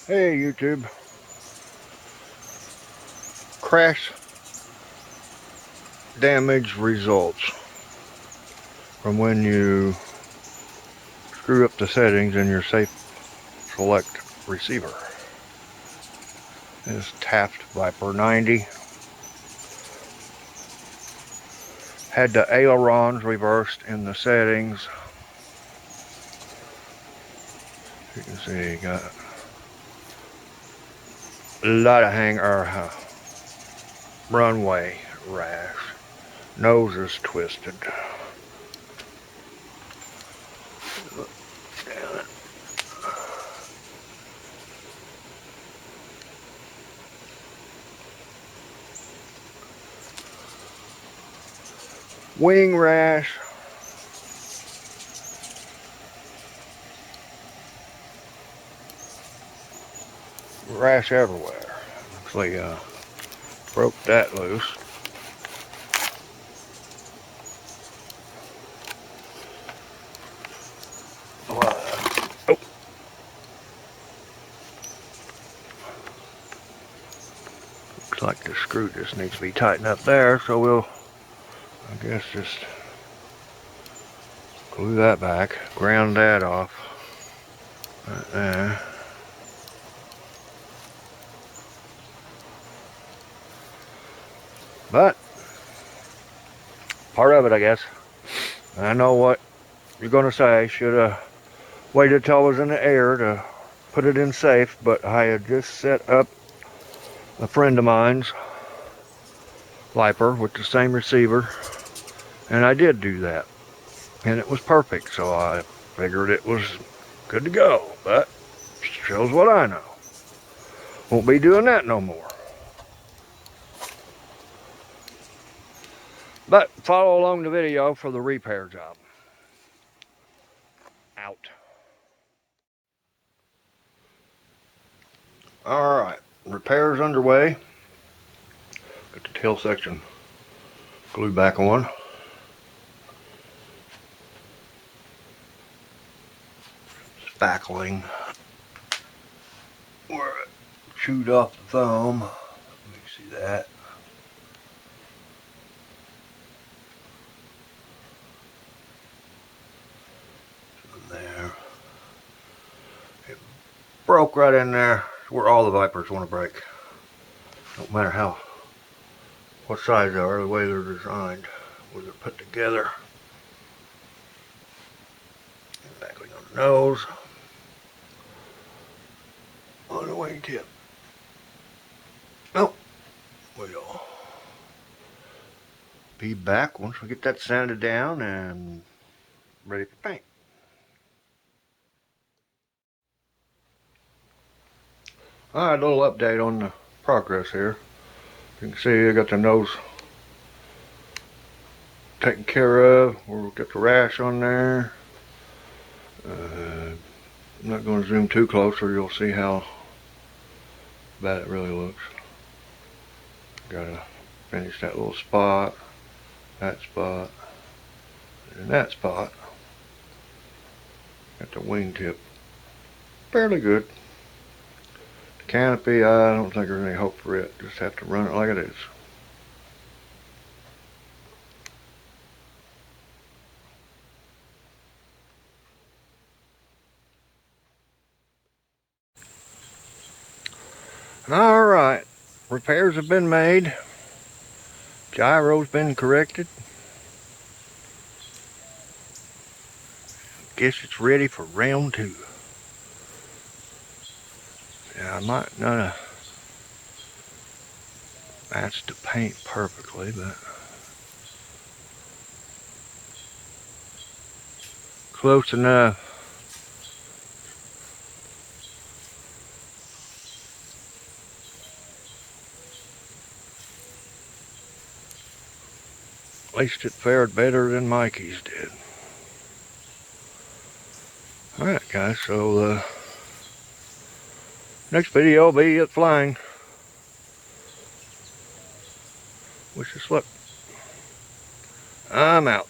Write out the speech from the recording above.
Hey YouTube, crash damage results from when you screw up the settings in your safe select receiver. This is Taft Viper 90. Had the ailerons reversed in the settings. You can see you got a lot of runway rash. Nose is twisted. Look down it. Wing rash. Rash everywhere. Looks like broke that loose. Oh. Looks like the screw just needs to be tightened up there, so we'll, I guess, just glue that back, ground that off right there. But part of it, I guess. I know what you're gonna say. Should have waited till I was in the air to put it in safe, but I had just set up a friend of mine's Viper with the same receiver, and I did do that, and it was perfect. So I figured it was good to go. But shows what I know. Won't be doing that no more. But follow along the video for the repair job. Out. Alright, repairs underway. Got the tail section glued back on. Spackling where it chewed off the foam. Let me see that. There. It broke right in there where all the Vipers want to break. Don't matter what size they are, the way they're designed, where they're put together. Exactly on the nose. On the wingtip. Oh, we'll be back once we get that sanded down and ready for paint. Alright, a little update on the progress here. You can see I got the nose taken care of. We'll get the rash on there. I'm not going to zoom too close or you'll see how bad it really looks. Gotta finish that little spot, that spot, and that spot. Got the wingtip fairly good. The canopy, I don't think there's any hope for it. Just have to run it like it is. Alright, repairs have been made. Gyro's been corrected. Guess it's ready for round 2. Yeah, I might not match the paint perfectly, but close enough. At least it fared better than Mikey's did. Alright guys, so next video will be it flying. Wish us luck. I'm out.